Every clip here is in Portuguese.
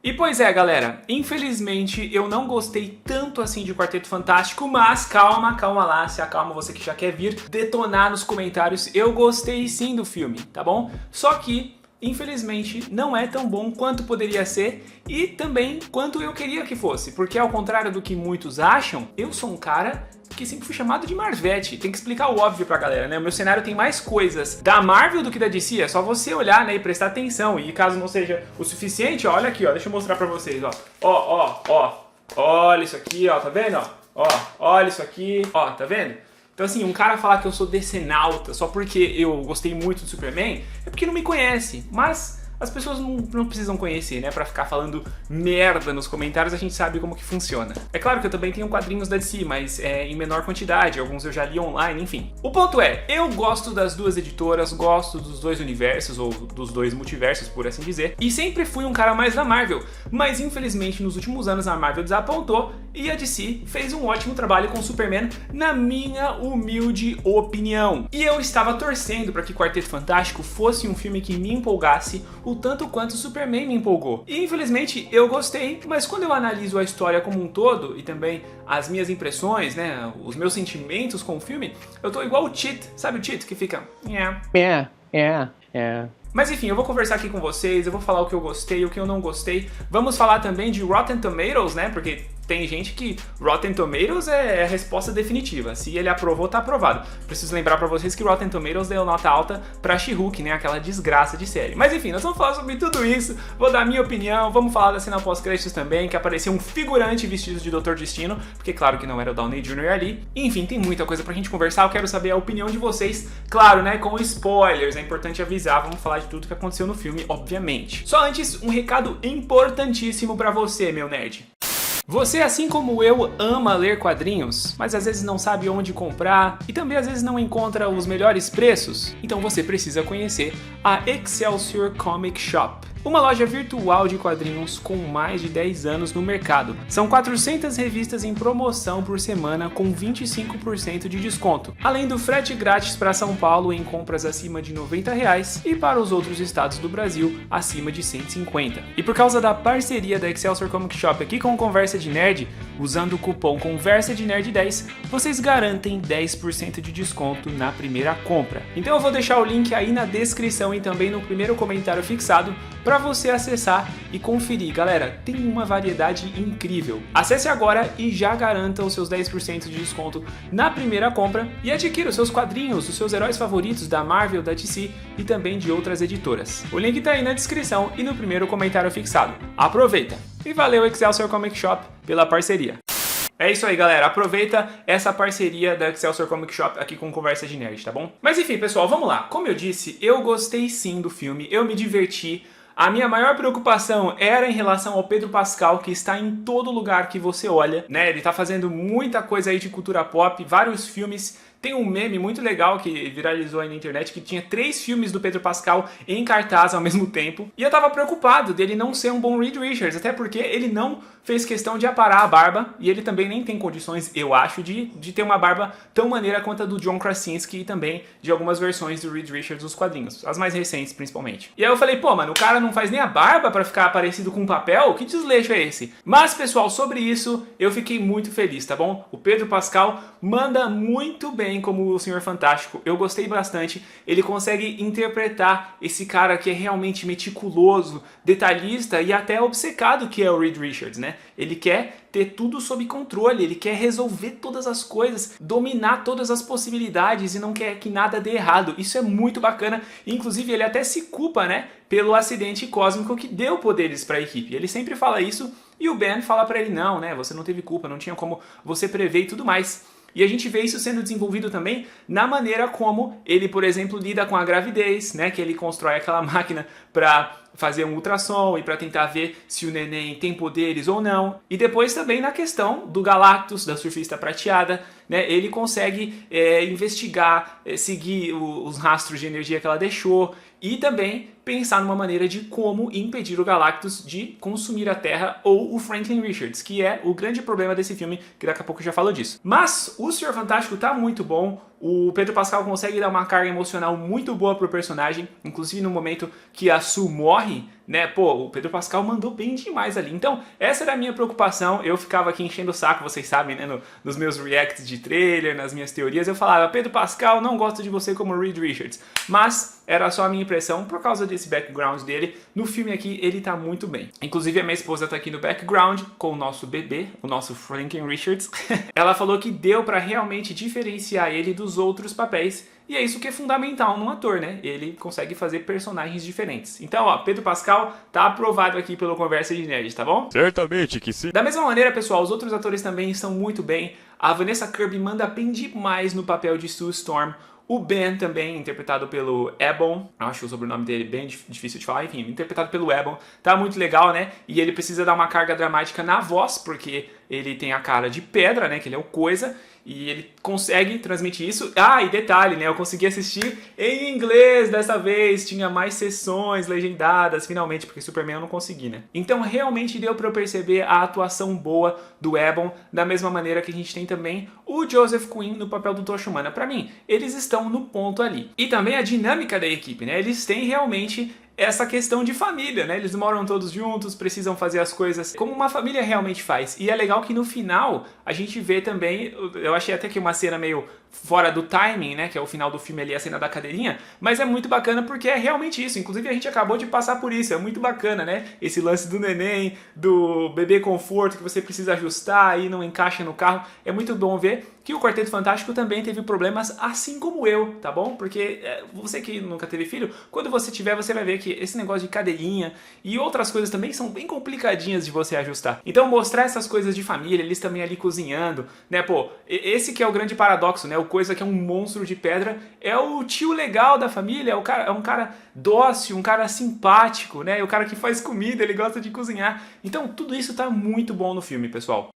E pois é, galera, infelizmente eu não gostei tanto assim de Quarteto Fantástico, mas calma lá, se acalma você que já quer vir detonar nos comentários, eu gostei sim do filme, tá bom? Só que, infelizmente, não é tão bom quanto poderia ser e também quanto eu queria que fosse, porque ao contrário do que muitos acham, eu sou um cara que sempre fui chamado de Marvete. Tem que explicar o óbvio pra galera, né? O meu cenário tem mais coisas da Marvel do que da DC, é só você olhar, né, e prestar atenção. E caso não seja o suficiente, ó, olha aqui, ó, deixa eu mostrar pra vocês, ó. Olha isso aqui, ó, tá vendo, ó? Olha isso aqui, ó, tá vendo? Então assim, um cara falar que eu sou decenalta só porque eu gostei muito do Superman, é porque não me conhece, mas as pessoas não precisam conhecer, né, pra ficar falando merda nos comentários, a gente sabe como que funciona. É claro que eu também tenho quadrinhos da DC, mas em menor quantidade, alguns eu já li online, enfim. O ponto é, eu gosto das duas editoras, gosto dos dois universos, ou dos dois multiversos, por assim dizer, e sempre fui um cara mais da Marvel, mas infelizmente nos últimos anos a Marvel desapontou e a DC fez um ótimo trabalho com o Superman, na minha humilde opinião. E eu estava torcendo para que Quarteto Fantástico fosse um filme que me empolgasse o tanto quanto o Superman me empolgou. E infelizmente eu gostei, mas quando eu analiso a história como um todo e também as minhas impressões, né, os meus sentimentos com o filme, eu tô igual o Cheat, sabe o Cheat que fica... Mas enfim, eu vou conversar aqui com vocês, eu vou falar o que eu gostei, o que eu não gostei. Vamos falar também de Rotten Tomatoes, né? Porque tem gente que Rotten Tomatoes é a resposta definitiva. Se ele aprovou, tá aprovado. Preciso lembrar pra vocês que Rotten Tomatoes deu nota alta pra She-Hulk, né? Aquela desgraça de série. Mas enfim, nós vamos falar sobre tudo isso, vou dar a minha opinião, vamos falar da cena pós-créditos também, que apareceu um figurante vestido de Dr. Destino, porque claro que não era o Downey Jr. ali. Enfim, tem muita coisa pra gente conversar, eu quero saber a opinião de vocês, claro, né? Com spoilers, é importante avisar, vamos falar de tudo que aconteceu no filme, obviamente. Só antes, um recado importantíssimo pra você, meu nerd. Você, assim como eu, ama ler quadrinhos, mas às vezes não sabe onde comprar e também às vezes não encontra os melhores preços? Então você precisa conhecer a Excelsior Comic Shop. Uma loja virtual de quadrinhos com mais de 10 anos no mercado. São 400 revistas em promoção por semana com 25% de desconto. Além do frete grátis para São Paulo em compras acima de R$90 e para os outros estados do Brasil acima de 150. E por causa da parceria da Excelsior Comic Shop aqui com Conversa de Nerd, usando o cupom Conversa de Nerd 10, vocês garantem 10% de desconto na primeira compra. Então eu vou deixar o link aí na descrição e também no primeiro comentário fixado para você acessar e conferir. Galera, tem uma variedade incrível. Acesse agora e já garanta os seus 10% de desconto na primeira compra e adquira os seus quadrinhos, os seus heróis favoritos da Marvel, da DC e também de outras editoras. O link tá aí na descrição e no primeiro comentário fixado. Aproveita! E valeu Excelsior Comic Shop pela parceria. É isso aí, galera. Aproveita essa parceria da Excelsior Comic Shop aqui com Conversa de Nerd, tá bom? Mas enfim, pessoal, vamos lá. Como eu disse, eu gostei sim do filme, eu me diverti. A minha maior preocupação era em relação ao Pedro Pascal, que está em todo lugar que você olha, né? Ele tá fazendo muita coisa aí de cultura pop, vários filmes. Tem um meme muito legal que viralizou aí na internet, que tinha 3 filmes do Pedro Pascal em cartaz ao mesmo tempo. E eu tava preocupado dele não ser um bom Reed Richards, até porque ele não fez questão de aparar a barba, e ele também nem tem condições, eu acho, de ter uma barba tão maneira quanto a do John Krasinski e também de algumas versões do Reed Richards dos quadrinhos, as mais recentes principalmente. E aí eu falei, pô, mano, o cara não faz nem a barba pra ficar parecido com um papel? Que desleixo é esse? Mas, pessoal, sobre isso, eu fiquei muito feliz, tá bom? O Pedro Pascal manda muito bem como o Senhor Fantástico, eu gostei bastante, ele consegue interpretar esse cara que é realmente meticuloso, detalhista e até obcecado que é o Reed Richards, né? Ele quer ter tudo sob controle, ele quer resolver todas as coisas, dominar todas as possibilidades e não quer que nada dê errado. Isso é muito bacana, inclusive ele até se culpa, né, pelo acidente cósmico que deu poderes para a equipe. Ele sempre fala isso e o Ben fala para ele, não, né, você não teve culpa, não tinha como você prever e tudo mais. E a gente vê isso sendo desenvolvido também na maneira como ele, por exemplo, lida com a gravidez, né? Que ele constrói aquela máquina para fazer um ultrassom e para tentar ver se o neném tem poderes ou não. E depois também na questão do Galactus, da surfista prateada, né? Ele consegue investigar, seguir os rastros de energia que ela deixou e também pensar numa maneira de como impedir o Galactus de consumir a Terra ou o Franklin Richards, que é o grande problema desse filme, que daqui a pouco eu já falo disso. Mas o Senhor Fantástico tá muito bom, o Pedro Pascal consegue dar uma carga emocional muito boa pro personagem, inclusive no momento que a Sue morre, né? Pô, o Pedro Pascal mandou bem demais ali. Então, essa era a minha preocupação. Eu ficava aqui enchendo o saco, vocês sabem, né? Nos meus reacts de trailer, nas minhas teorias, eu falava, Pedro Pascal, não gosto de você como Reed Richards. Mas era só a minha impressão por causa desse background dele. No filme aqui, ele tá muito bem. Inclusive, a minha esposa tá aqui no background com o nosso bebê, o nosso Franklin Richards. Ela falou que deu pra realmente diferenciar ele dos outros papéis. E é isso que é fundamental num ator, né? Ele consegue fazer personagens diferentes. Então, ó, Pedro Pascal tá aprovado aqui pelo Conversa de Nerd, tá bom? Certamente que sim. Da mesma maneira, pessoal, os outros atores também estão muito bem. A Vanessa Kirby manda bem demais no papel de Sue Storm. O Ben também, interpretado pelo Eban, acho o sobrenome dele bem difícil de falar, enfim, interpretado pelo Eban, tá muito legal, né? E ele precisa dar uma carga dramática na voz, porque ele tem a cara de pedra, né? Que ele é o Coisa, e ele consegue transmitir isso. Ah, e detalhe, né? Eu consegui assistir em inglês dessa vez, tinha mais sessões legendadas, finalmente, porque Superman eu não consegui, né? Então realmente deu pra eu perceber a atuação boa do Eban, da mesma maneira que a gente tem também o Joseph Quinn no papel do Tocha Humana. Pra mim, eles estão no ponto ali. E também a dinâmica da equipe, né? Eles têm realmente essa questão de família, né? Eles moram todos juntos, precisam fazer as coisas como uma família realmente faz. E é legal que no final a gente vê também, eu achei até que uma cena meio fora do timing, né? Que é o final do filme ali, a cena da cadeirinha, mas é muito bacana porque é realmente isso. Inclusive a gente acabou de passar por isso, é muito bacana, né? Esse lance do neném, do bebê conforto que você precisa ajustar e não encaixa no carro. É muito bom ver que o Quarteto Fantástico também teve problemas, assim como eu, tá bom? Porque você que nunca teve filho, quando você tiver, você vai ver que esse negócio de cadeirinha e outras coisas também são bem complicadinhas de você ajustar. Então mostrar essas coisas de família, eles também ali cozinhando, né? Pô, esse que é o grande paradoxo, né? O Coisa que é um monstro de pedra é o tio legal da família, é um cara dócil, um cara simpático, né? E o cara que faz comida, ele gosta de cozinhar. Então tudo isso tá muito bom no filme, pessoal.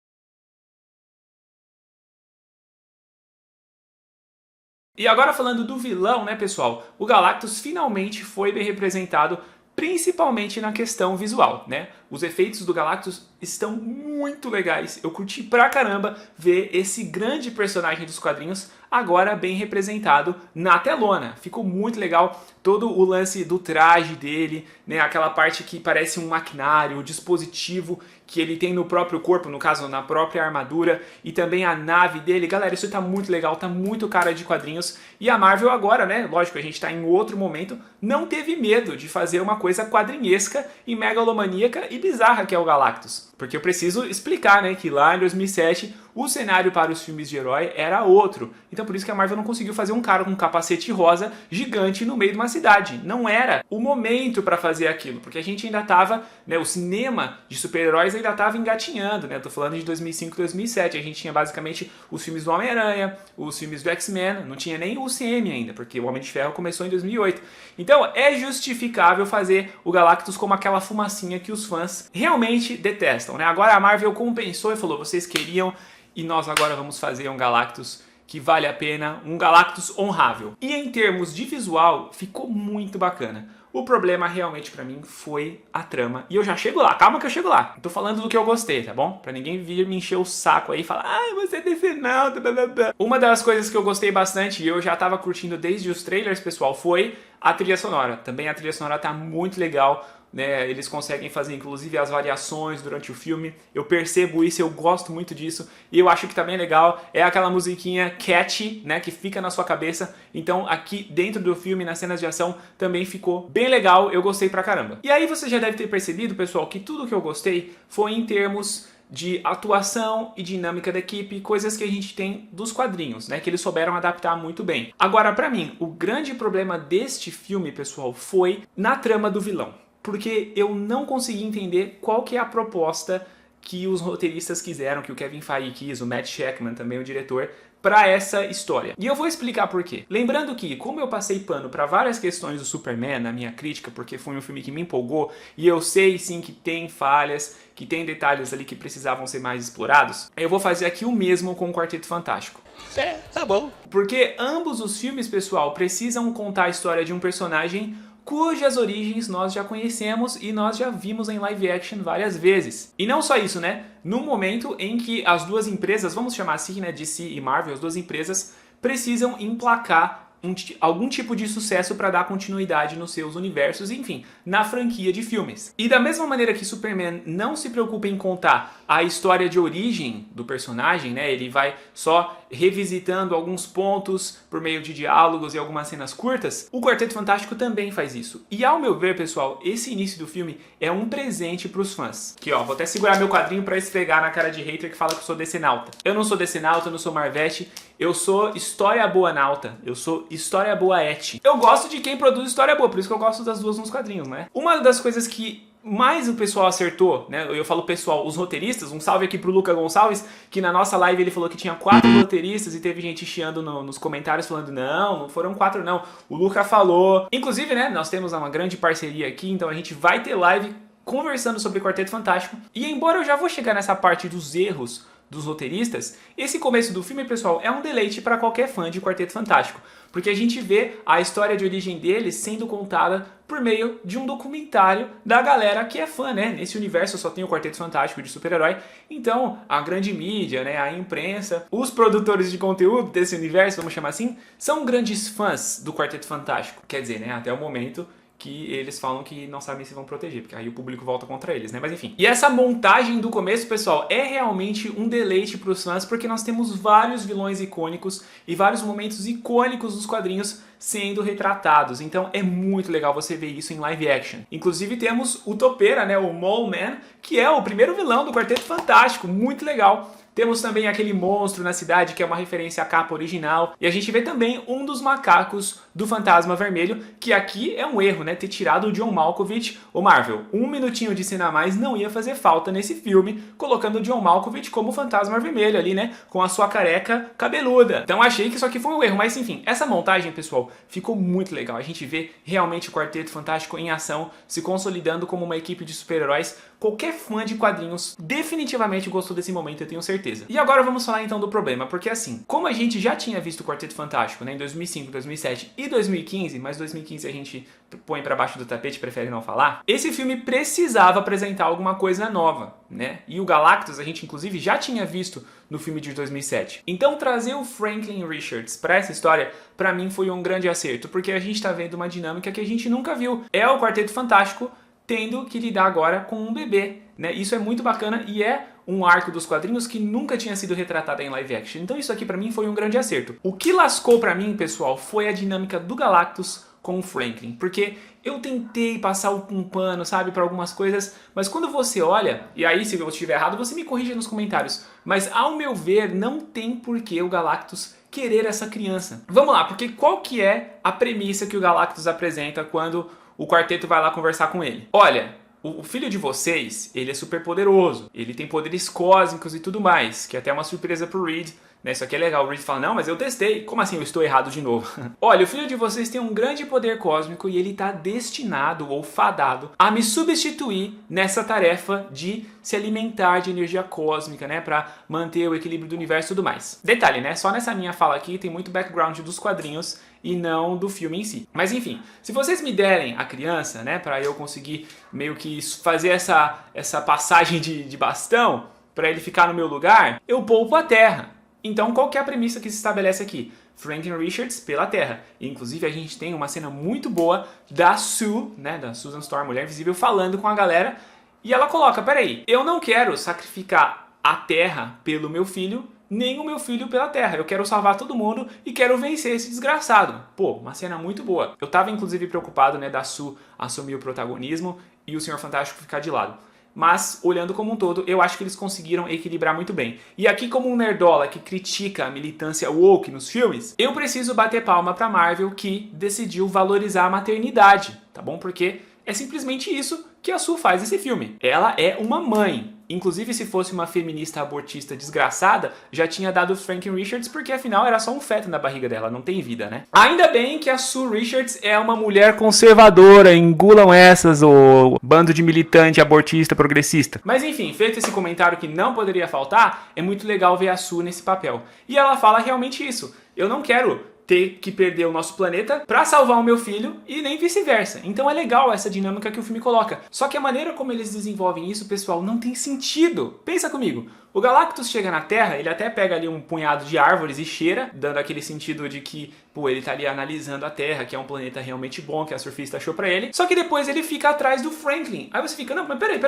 E agora falando do vilão, né, pessoal? O Galactus finalmente foi bem representado, principalmente na questão visual, né? Os efeitos do Galactus estão muito legais. Eu curti pra caramba ver esse grande personagem dos quadrinhos agora bem representado na telona. Ficou muito legal todo o lance do traje dele, né? Aquela parte que parece um maquinário, o dispositivo que ele tem no próprio corpo, no caso na própria armadura, e também a nave dele. Galera, isso tá muito legal, tá muito cara de quadrinhos. E a Marvel agora, né, lógico, a gente tá em outro momento, não teve medo de fazer uma coisa quadrinhesca e megalomaníaca e bizarra que é o Galactus. Porque eu preciso explicar, né, que lá em 2007 o cenário para os filmes de herói era outro. Então por isso que a Marvel não conseguiu fazer um cara com um capacete rosa gigante no meio de uma cidade. Não era o momento para fazer aquilo, porque a gente ainda tava, né, o cinema de super-heróis ainda tava engatinhando, né? Tô falando de 2005, 2007. A gente tinha basicamente os filmes do Homem-Aranha, os filmes do X-Men, não tinha nem o UCM ainda, porque o Homem de Ferro começou em 2008. Então é justificável fazer o Galactus como aquela fumacinha que os fãs realmente detestam, né? Agora a Marvel compensou e falou, vocês queriam e nós agora vamos fazer um Galactus que vale a pena, um Galactus honrável. E em termos de visual, ficou muito bacana. O problema realmente pra mim foi a trama. E eu já chego lá, calma que eu chego lá. Eu tô falando do que eu gostei, tá bom? Pra ninguém vir me encher o saco aí e falar, ai, você é decenalta, blá blá blá. Uma das coisas que eu gostei bastante e eu já tava curtindo desde os trailers, pessoal, foi a trilha sonora. Também a trilha sonora tá muito legal. Né, eles conseguem fazer inclusive as variações durante o filme, eu percebo isso, eu gosto muito disso e eu acho que tá bem legal, é aquela musiquinha catchy, né, que fica na sua cabeça, então aqui dentro do filme, nas cenas de ação, também ficou bem legal, eu gostei pra caramba. E aí você já deve ter percebido, pessoal, que tudo que eu gostei foi em termos de atuação e dinâmica da equipe, coisas que a gente tem dos quadrinhos, né, que eles souberam adaptar muito bem. Agora, pra mim, o grande problema deste filme, pessoal, foi na trama do vilão. Porque eu não consegui entender qual que é a proposta que os roteiristas quiseram, que o Kevin Feige quis, o Matt Shakman também, o diretor, para essa história. E eu vou explicar por quê. Lembrando que, como eu passei pano para várias questões do Superman na minha crítica, porque foi um filme que me empolgou, e eu sei sim que tem falhas, que tem detalhes ali que precisavam ser mais explorados, eu vou fazer aqui o mesmo com o Quarteto Fantástico. É, tá bom. Porque ambos os filmes, pessoal, precisam contar a história de um personagem cujas origens nós já conhecemos e nós já vimos em live action várias vezes. E não só isso, né? No momento em que as duas empresas, vamos chamar assim, né, DC e Marvel, as duas empresas precisam emplacar algum tipo de sucesso para dar continuidade nos seus universos, enfim, na franquia de filmes. E da mesma maneira que Superman não se preocupa em contar a história de origem do personagem, né? Ele vai só revisitando alguns pontos por meio de diálogos e algumas cenas curtas, o Quarteto Fantástico também faz isso. E ao meu ver, pessoal, esse início do filme é um presente pros fãs. Aqui, ó, vou até segurar meu quadrinho para esfregar na cara de hater que fala que eu sou decenalta. Eu não sou decenalta, eu não sou Marvete, eu sou história boa nauta, eu sou história boa et. Eu gosto de quem produz história boa, por isso que eu gosto das duas nos quadrinhos, né? Uma das coisas que mais o pessoal acertou, né? Eu falo pessoal, os roteiristas, um salve aqui pro Luca Gonçalves, que na nossa live ele falou que tinha 4 roteiristas e teve gente chiando nos comentários falando, não foram 4 não, o Luca falou. Inclusive, né, nós temos uma grande parceria aqui, então a gente vai ter live conversando sobre Quarteto Fantástico. E embora eu já vou chegar nessa parte dos erros dos roteiristas, esse começo do filme, pessoal, é um deleite para qualquer fã de Quarteto Fantástico, porque a gente vê a história de origem deles sendo contada por meio de um documentário da galera que é fã, né? Nesse universo só tem o Quarteto Fantástico de super-herói, então a grande mídia, né, a imprensa, os produtores de conteúdo desse universo, vamos chamar assim, são grandes fãs do Quarteto Fantástico, quer dizer, né, até o momento que eles falam que não sabem se vão proteger, porque aí o público volta contra eles, né? Mas enfim. E essa montagem do começo, pessoal, é realmente um deleite para os fãs, porque nós temos vários vilões icônicos e vários momentos icônicos dos quadrinhos sendo retratados. Então é muito legal você ver isso em live action. Inclusive temos o Topeira, né? O Mole Man, que é o primeiro vilão do Quarteto Fantástico. Muito legal. Temos também aquele monstro na cidade, que é uma referência à capa original. E a gente vê também um dos macacos do Fantasma Vermelho, que aqui é um erro, né? Ter tirado o John Malkovich. Ô Marvel, um minutinho de cena a mais não ia fazer falta nesse filme, colocando o John Malkovich como Fantasma Vermelho ali, né? Com a sua careca cabeluda. Então achei que isso aqui foi um erro. Mas enfim, essa montagem, pessoal, ficou muito legal. A gente vê realmente o Quarteto Fantástico em ação, se consolidando como uma equipe de super-heróis. Qualquer fã de quadrinhos definitivamente gostou desse momento, eu tenho certeza. E agora vamos falar então do problema, porque assim, como a gente já tinha visto o Quarteto Fantástico, né, em 2005, 2007 e 2015, mas 2015 a gente põe pra baixo do tapete, prefere não falar, esse filme precisava apresentar alguma coisa nova, né? E o Galactus a gente inclusive já tinha visto no filme de 2007. Então trazer o Franklin Richards pra essa história, pra mim foi um grande acerto, porque a gente tá vendo uma dinâmica que a gente nunca viu. É o Quarteto Fantástico tendo que lidar agora com um bebê, né? Isso é muito bacana e é um arco dos quadrinhos que nunca tinha sido retratado em live action. Então isso aqui pra mim foi um grande acerto. O que lascou pra mim, pessoal, foi a dinâmica do Galactus com o Franklin, porque eu tentei passar um pano, sabe, para algumas coisas, mas quando você olha, e aí se eu estiver errado, você me corrija nos comentários, mas ao meu ver, não tem por que o Galactus querer essa criança. Vamos lá, porque qual que é a premissa que o Galactus apresenta quando o quarteto vai lá conversar com ele? Olha, o filho de vocês, ele é super poderoso, ele tem poderes cósmicos e tudo mais, que é até uma surpresa pro Reed, né? Isso aqui é legal, o Reed fala, não, mas eu testei. Como assim eu estou errado de novo? Olha, o filho de vocês tem um grande poder cósmico e ele está destinado ou fadado a me substituir nessa tarefa de se alimentar de energia cósmica, né? Pra manter o equilíbrio do universo e tudo mais. Detalhe, né? Só nessa minha fala aqui tem muito background dos quadrinhos e não do filme em si. Mas enfim, se vocês me derem a criança, né? Pra eu conseguir meio que fazer essa passagem de bastão, pra ele ficar no meu lugar, eu poupo a Terra. Então, qual que é a premissa que se estabelece aqui? Franklin Richards pela Terra. E, inclusive, a gente tem uma cena muito boa da Sue, né, da Susan Storm, Mulher Invisível, falando com a galera. E ela coloca, peraí, eu não quero sacrificar a Terra pelo meu filho, nem o meu filho pela Terra. Eu quero salvar todo mundo e quero vencer esse desgraçado. Pô, uma cena muito boa. Eu tava, inclusive, preocupado, né, da Sue assumir o protagonismo e o Senhor Fantástico ficar de lado. Mas, olhando como um todo, eu acho que eles conseguiram equilibrar muito bem. E aqui, como um nerdola que critica a militância woke nos filmes, eu preciso bater palma pra Marvel, que decidiu valorizar a maternidade, tá bom? Porque é simplesmente isso que a Sue faz nesse filme. Ela é uma mãe. Inclusive, se fosse uma feminista abortista desgraçada, já tinha dado Franklin Richards, porque afinal era só um feto na barriga dela, não tem vida, né? Ainda bem que a Sue Richards é uma mulher conservadora, engulam essas, o bando de militante abortista progressista. Mas enfim, feito esse comentário que não poderia faltar, é muito legal ver a Sue nesse papel. E ela fala realmente isso. Eu não quero ter que perder o nosso planeta pra salvar o meu filho e nem vice-versa. Então é legal essa dinâmica que o filme coloca. Só que a maneira como eles desenvolvem isso, pessoal, não tem sentido. Pensa comigo. O Galactus chega na Terra, ele até pega ali um punhado de árvores e cheira, dando aquele sentido de que, pô, ele tá ali analisando a Terra, que é um planeta realmente bom, que a surfista achou pra ele. Só que depois ele fica atrás do Franklin. Aí você fica, não, mas peraí.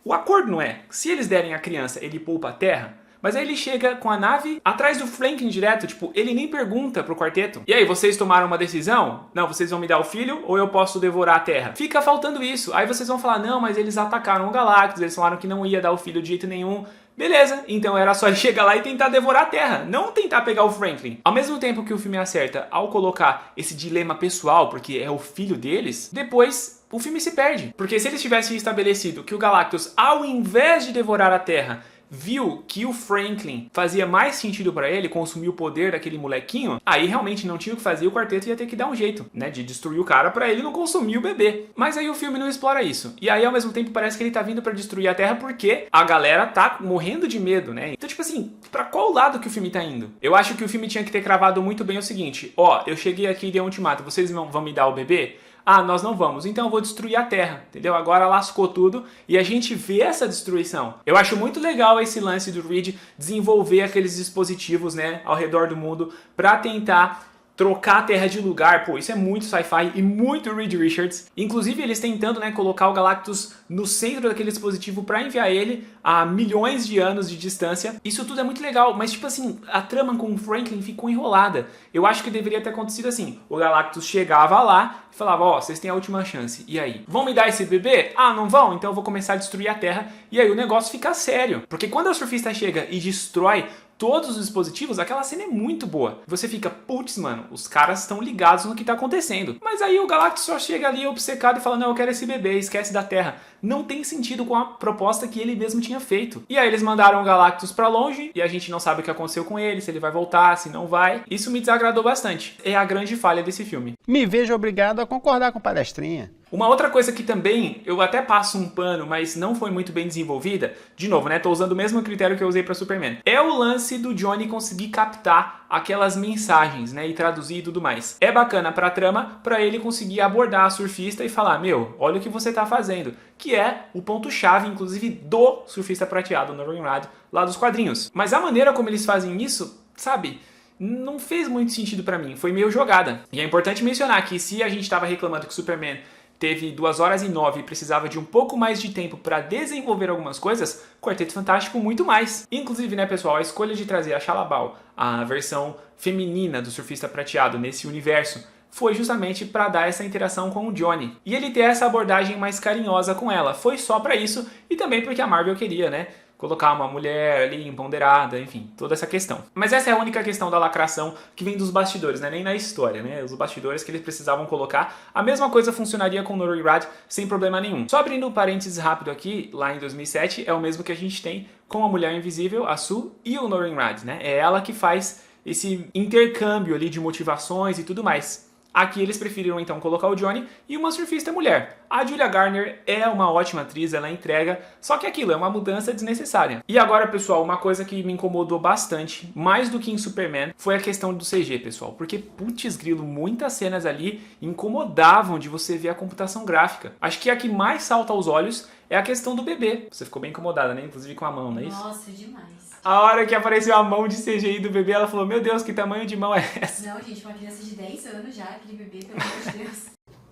O acordo não é, se eles derem a criança, ele poupa a Terra? Mas aí ele chega com a nave atrás do Franklin direto, tipo, ele nem pergunta pro quarteto. E aí, vocês tomaram uma decisão? Não, vocês vão me dar o filho ou eu posso devorar a Terra? Fica faltando isso. Aí vocês vão falar, não, mas eles atacaram o Galactus, eles falaram que não ia dar o filho de jeito nenhum. Beleza, então era só ele chegar lá e tentar devorar a Terra, não tentar pegar o Franklin. Ao mesmo tempo que o filme acerta ao colocar esse dilema pessoal, porque é o filho deles, depois o filme se perde. Porque se eles tivessem estabelecido que o Galactus, ao invés de devorar a Terra, viu que o Franklin fazia mais sentido pra ele consumir o poder daquele molequinho, aí realmente não tinha o que fazer, o quarteto ia ter que dar um jeito, né, de destruir o cara pra ele não consumir o bebê. Mas aí o filme não explora isso. E aí ao mesmo tempo parece que ele tá vindo pra destruir a Terra porque a galera tá morrendo de medo, né? Então tipo assim, pra qual lado que o filme tá indo? Eu acho que o filme tinha que ter cravado muito bem o seguinte, ó, eu cheguei aqui e dei um ultimato, vocês vão me dar o bebê? Ah, nós não vamos, então eu vou destruir a Terra, entendeu? Agora lascou tudo e a gente vê essa destruição. Eu acho muito legal esse lance do Reed desenvolver aqueles dispositivos, né, ao redor do mundo pra tentar trocar a Terra de lugar. Pô, isso é muito sci-fi e muito Reed Richards. Inclusive eles tentando, né, colocar o Galactus no centro daquele dispositivo para enviar ele a milhões de anos de distância. Isso tudo é muito legal, mas tipo assim, a trama com o Franklin ficou enrolada. Eu acho que deveria ter acontecido assim. O Galactus chegava lá e falava, ó, vocês têm a última chance. E aí? Vão me dar esse bebê? Ah, não vão? Então eu vou começar a destruir a Terra. E aí o negócio fica sério. Porque quando a surfista chega e destrói todos os dispositivos, aquela cena é muito boa. Você fica, putz, mano, os caras estão ligados no que tá acontecendo. Mas aí o Galactus só chega ali obcecado e fala, não, eu quero esse bebê, esquece da Terra. Não tem sentido com a proposta que ele mesmo tinha feito. E aí eles mandaram o Galactus pra longe e a gente não sabe o que aconteceu com ele, se ele vai voltar, se não vai. Isso me desagradou bastante. É a grande falha desse filme. Me vejo obrigado a concordar com o palestrinha. Uma outra coisa que também eu até passo um pano, mas não foi muito bem desenvolvida, de novo, né, tô usando o mesmo critério que eu usei pra Superman, é o lance do Johnny conseguir captar aquelas mensagens, né, e traduzir e tudo mais. É bacana pra trama, pra ele conseguir abordar a surfista e falar, meu, olha o que você tá fazendo, que é o ponto-chave, inclusive, do Surfista Prateado, no Ringrad, lá dos quadrinhos. Mas a maneira como eles fazem isso, sabe, não fez muito sentido pra mim, foi meio jogada. E é importante mencionar que se a gente tava reclamando que o Superman teve 2 horas e 9 e precisava de um pouco mais de tempo para desenvolver algumas coisas, Quarteto Fantástico muito mais. Inclusive, né, pessoal, a escolha de trazer a Shalla-Bal, a versão feminina do Surfista Prateado nesse universo, foi justamente para dar essa interação com o Johnny. E ele ter essa abordagem mais carinhosa com ela. Foi só para isso e também porque a Marvel queria, né, colocar uma mulher ali empoderada, enfim, toda essa questão. Mas essa é a única questão da lacração que vem dos bastidores, né? Nem na história, né? Os bastidores que eles precisavam colocar. A mesma coisa funcionaria com o Norringrad sem problema nenhum. Só abrindo um parênteses rápido aqui, lá em 2007, é o mesmo que a gente tem com a Mulher Invisível, a Sue, e o Norringrad, né? É ela que faz esse intercâmbio ali de motivações e tudo mais. Aqui eles preferiram então colocar o Johnny e uma surfista mulher. A Julia Garner é uma ótima atriz, ela entrega, só que aquilo é uma mudança desnecessária. E agora, pessoal, uma coisa que me incomodou bastante, mais do que em Superman, foi a questão do CG, pessoal. Porque, putz grilo, muitas cenas ali incomodavam de você ver a computação gráfica. Acho que a que mais salta aos olhos é a questão do bebê. Você ficou bem incomodada, né? Inclusive com a mão, não é isso? Nossa, demais. A hora que apareceu a mão de CGI do bebê, ela falou, meu Deus, que tamanho de mão é essa? Não, gente, uma criança de 10 anos já, aquele bebê, pelo amor de Deus.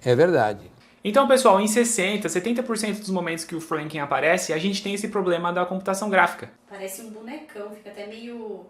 É verdade. Então, pessoal, em 60%, 70% dos momentos que o Franklin aparece, a gente tem esse problema da computação gráfica. Parece um bonecão, fica até meio...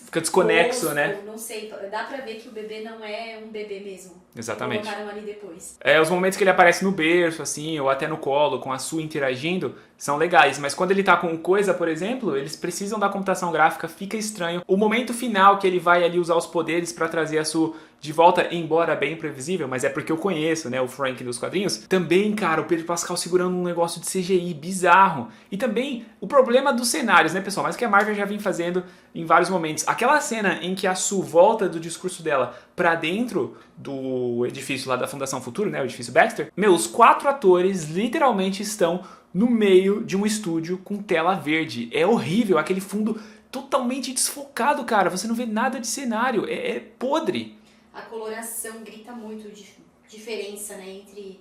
Fica desconexo, tosco, né? Não sei, dá pra ver que o bebê não é um bebê mesmo. Exatamente. Colocaram ali depois. Os momentos que ele aparece no berço, assim, ou até no colo, com a Sue interagindo, são legais. Mas quando ele tá com coisa, por exemplo, eles precisam da computação gráfica, fica estranho. O momento final que ele vai ali usar os poderes pra trazer a Sue de volta, embora bem previsível, mas é porque eu conheço, né, o Frank dos quadrinhos. Também, cara, o Pedro Pascal segurando um negócio de CGI bizarro. E também o problema dos cenários, né, pessoal? Mas que a Marvel já vem fazendo em vários momentos. Aquela cena em que a Sue volta do discurso dela pra dentro do edifício lá da Fundação Futuro, né, o edifício Baxter. Os 4 atores literalmente estão no meio de um estúdio com tela verde. É horrível, aquele fundo totalmente desfocado, cara. Você não vê nada de cenário, é podre. a coloração grita muito diferença, né, entre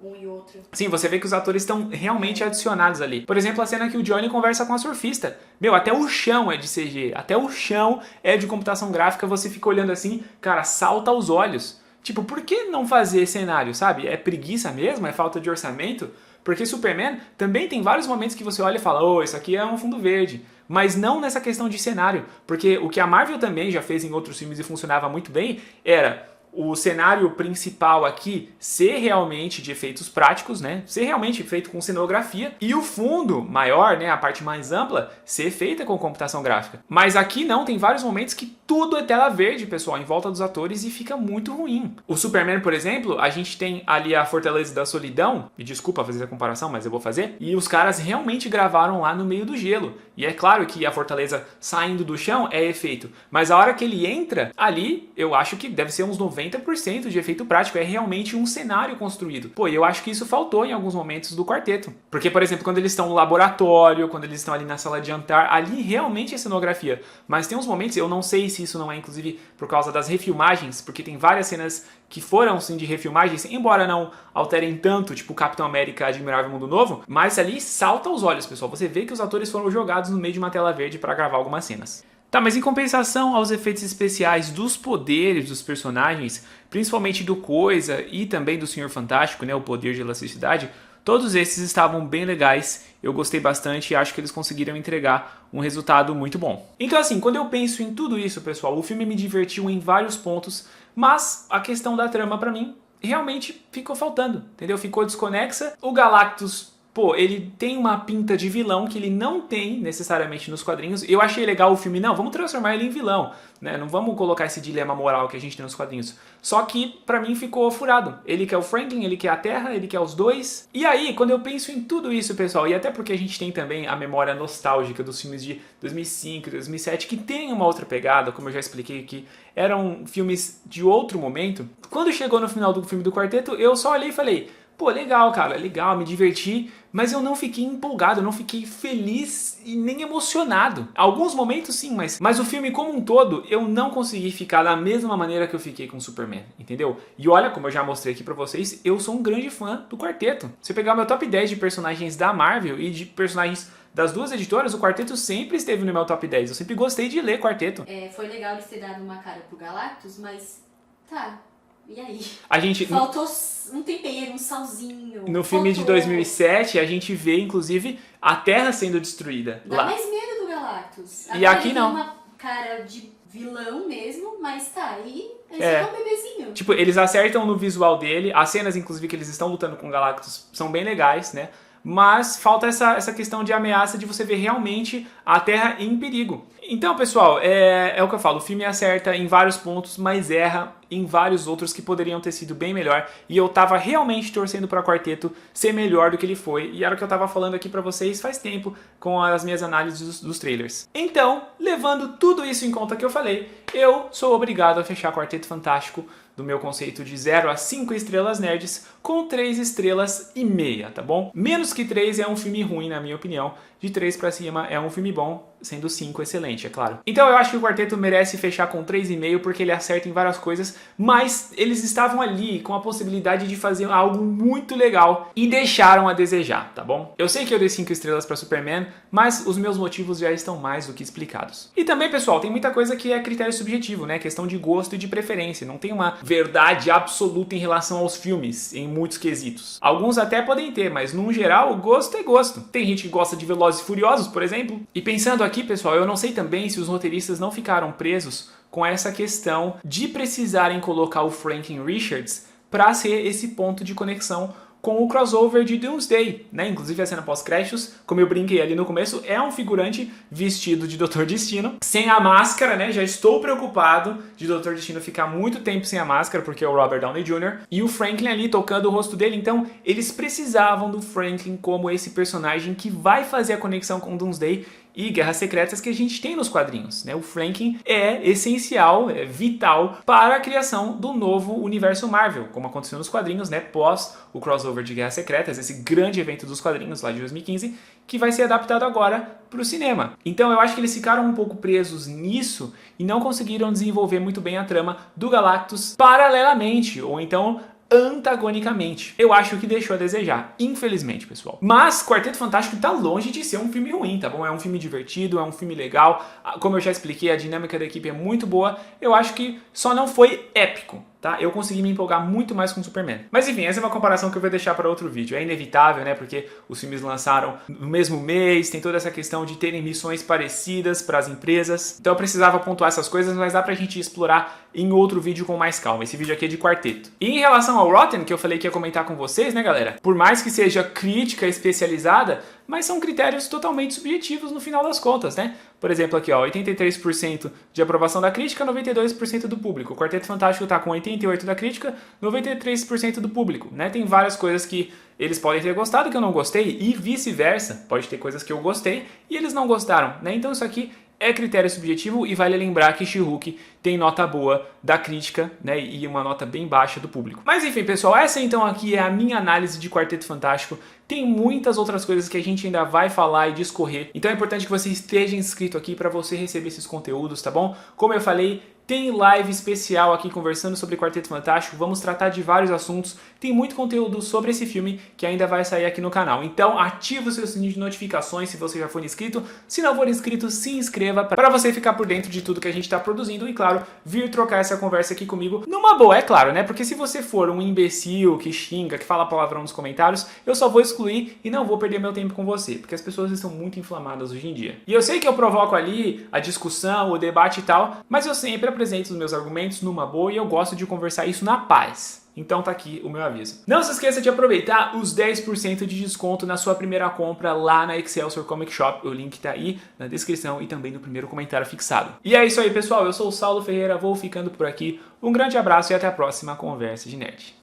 um e outro. Sim, você vê que os atores estão realmente adicionados ali. Por exemplo, a cena que o Johnny conversa com a surfista. Meu, até o chão é de CG, até o chão é de computação gráfica, você fica olhando assim, cara, salta aos olhos. Tipo, por que não fazer cenário, sabe? É preguiça mesmo? É falta de orçamento? Porque Superman também tem vários momentos que você olha e fala, oh, isso aqui é um fundo verde. Mas não nessa questão de cenário. Porque o que a Marvel também já fez em outros filmes e funcionava muito bem era o cenário principal aqui ser realmente de efeitos práticos, né? Ser realmente feito com cenografia. E o fundo maior, né? A parte mais ampla, ser feita com computação gráfica. Mas aqui não, tem vários momentos que tudo é tela verde, pessoal, em volta dos atores e fica muito ruim. O Superman, por exemplo, a gente tem ali a Fortaleza da Solidão, me desculpa fazer a comparação, mas eu vou fazer, e os caras realmente gravaram lá no meio do gelo. E é claro que a Fortaleza saindo do chão é efeito, mas a hora que ele entra ali, eu acho que deve ser uns 90% de efeito prático, é realmente um cenário construído. Pô, eu acho que isso faltou em alguns momentos do quarteto. Porque, por exemplo, quando eles estão no laboratório, quando eles estão ali na sala de jantar, ali realmente é cenografia. Mas tem uns momentos, eu não sei se isso não é inclusive por causa das refilmagens, porque tem várias cenas que foram sim de refilmagens, embora não alterem tanto, tipo Capitão América Admirável Mundo Novo, mas ali salta aos olhos, pessoal. Você vê que os atores foram jogados no meio de uma tela verde para gravar algumas cenas. Tá, mas em compensação aos efeitos especiais dos poderes dos personagens, principalmente do Coisa e também do Senhor Fantástico, né, o poder de elasticidade, todos esses estavam bem legais, eu gostei bastante e acho que eles conseguiram entregar um resultado muito bom. Então assim, quando eu penso em tudo isso, pessoal, o filme me divertiu em vários pontos, mas a questão da trama pra mim realmente ficou faltando, entendeu? Ficou desconexa. O Galactus, pô, ele tem uma pinta de vilão que ele não tem necessariamente nos quadrinhos. Eu achei legal o filme, não, vamos transformar ele em vilão, né? Não vamos colocar esse dilema moral que a gente tem nos quadrinhos. Só que, pra mim, ficou furado. Ele quer o Franklin, ele quer a Terra, ele quer os dois. E aí, quando eu penso em tudo isso, pessoal, e até porque a gente tem também a memória nostálgica dos filmes de 2005, 2007, que tem uma outra pegada, como eu já expliquei aqui, eram filmes de outro momento. Quando chegou no final do filme do Quarteto, eu só olhei e falei, pô, legal, cara, legal, me diverti, mas eu não fiquei empolgado, eu não fiquei feliz e nem emocionado. Alguns momentos sim, mas o filme como um todo, eu não consegui ficar da mesma maneira que eu fiquei com Superman, entendeu? E olha, como eu já mostrei aqui pra vocês, eu sou um grande fã do Quarteto. Se eu pegar meu top 10 de personagens da Marvel e de personagens das duas editoras, o Quarteto sempre esteve no meu top 10. Eu sempre gostei de ler Quarteto. Foi legal eles terem dado uma cara pro Galactus, mas tá, e aí? A gente... Faltou um tempero, um salzinho. No filme de 2007, a gente vê, inclusive, a Terra sendo destruída. Dá lá. mais medo do Galactus. E aqui ele não. tem uma cara de vilão mesmo, mas tá, e esse é um bebezinho. Tipo, eles acertam no visual dele. As cenas, inclusive, que eles estão lutando com o Galactus são bem legais, né? Mas falta essa questão de ameaça de você ver realmente a Terra em perigo. Então, pessoal, é o que eu falo. O filme acerta em vários pontos, mas erra em vários outros que poderiam ter sido bem melhor. E eu tava realmente torcendo para Quarteto ser melhor do que ele foi. E era o que eu tava falando aqui para vocês faz tempo com as minhas análises dos trailers. Então, levando tudo isso em conta que eu falei, eu sou obrigado a fechar Quarteto Fantástico do meu conceito de 0 a 5 estrelas nerds com 3 estrelas e meia, tá bom? Menos que 3 é um filme ruim, na minha opinião. De 3 pra cima é um filme bom, sendo 5 excelente, é claro. Então eu acho que o Quarteto merece fechar com 3,5 porque ele acerta em várias coisas, mas eles estavam ali com a possibilidade de fazer algo muito legal e deixaram a desejar, tá bom? Eu sei que eu dei 5 estrelas pra Superman, mas os meus motivos já estão mais do que explicados. E também, pessoal, tem muita coisa que é critério subjetivo, né? Questão de gosto e de preferência. Não tem uma verdade absoluta em relação aos filmes, em muitos quesitos. Alguns até podem ter, mas no geral, o gosto é gosto. Tem gente que gosta de Velozes e Furiosos, por exemplo. E pensando aqui, pessoal, eu não sei também se os roteiristas não ficaram presos com essa questão de precisarem colocar o Franklin Richards para ser esse ponto de conexão com o crossover de Doomsday, né? Inclusive a cena pós-créditos, como eu brinquei ali no começo, é um figurante vestido de Dr. Destino, sem a máscara, né? Já estou preocupado de Dr. Destino ficar muito tempo sem a máscara, porque é o Robert Downey Jr. E o Franklin ali tocando o rosto dele, então eles precisavam do Franklin como esse personagem que vai fazer a conexão com Doomsday, e Guerras Secretas que a gente tem nos quadrinhos, né? O flanking é essencial, é vital para a criação do novo universo Marvel, como aconteceu nos quadrinhos, né? Pós o crossover de Guerras Secretas, esse grande evento dos quadrinhos lá de 2015, que vai ser adaptado agora para o cinema. Então eu acho que eles ficaram um pouco presos nisso e não conseguiram desenvolver muito bem a trama do Galactus paralelamente, ou então antagonicamente. Eu acho que deixou a desejar, infelizmente, pessoal. Mas Quarteto Fantástico tá longe de ser um filme ruim, tá bom? É um filme divertido, é um filme legal. Como eu já expliquei, a dinâmica da equipe é muito boa. Eu acho que só não foi épico, tá? Eu consegui me empolgar muito mais com o Superman. Mas enfim, essa é uma comparação que eu vou deixar para outro vídeo. É inevitável, né? Porque os filmes lançaram no mesmo mês, tem toda essa questão de terem missões parecidas para as empresas. Então eu precisava pontuar essas coisas, mas dá pra gente explorar em outro vídeo com mais calma. Esse vídeo aqui é de quarteto. E em relação ao Rotten, que eu falei que ia comentar com vocês, né, galera? Por mais que seja crítica especializada, mas são critérios totalmente subjetivos no final das contas, né? Por exemplo, aqui, ó, 83% de aprovação da crítica, 92% do público. O Quarteto Fantástico tá com 88% da crítica, 93% do público, né? Tem várias coisas que eles podem ter gostado que eu não gostei e vice-versa. Pode ter coisas que eu gostei e eles não gostaram, né? Então isso aqui é critério subjetivo e vale lembrar que She-Hulk tem nota boa da crítica, né, e uma nota bem baixa do público. Mas enfim, pessoal, essa então aqui é a minha análise de Quarteto Fantástico. Tem muitas outras coisas que a gente ainda vai falar e discorrer, então é importante que você esteja inscrito aqui para você receber esses conteúdos, tá bom? Como eu falei, tem live especial aqui conversando sobre Quarteto Fantástico, vamos tratar de vários assuntos, tem muito conteúdo sobre esse filme que ainda vai sair aqui no canal. Então ativa o seu sininho de notificações se você já for inscrito, se não for inscrito, se inscreva para você ficar por dentro de tudo que a gente está produzindo e, claro, vir trocar essa conversa aqui comigo numa boa, é claro, né? Porque se você for um imbecil que xinga, que fala palavrão nos comentários, eu só vou excluir e não vou perder meu tempo com você, porque as pessoas estão muito inflamadas hoje em dia. E eu sei que eu provoco ali a discussão, o debate e tal, mas eu sempre apresento os meus argumentos numa boa e eu gosto de conversar isso na paz. Então tá aqui o meu aviso. Não se esqueça de aproveitar os 10% de desconto na sua primeira compra lá na Excelsior Comic Shop. O link tá aí na descrição e também no primeiro comentário fixado. E é isso aí, pessoal. Eu sou o Saulo Ferreira, vou ficando por aqui. Um grande abraço e até a próxima Conversa de Nerd.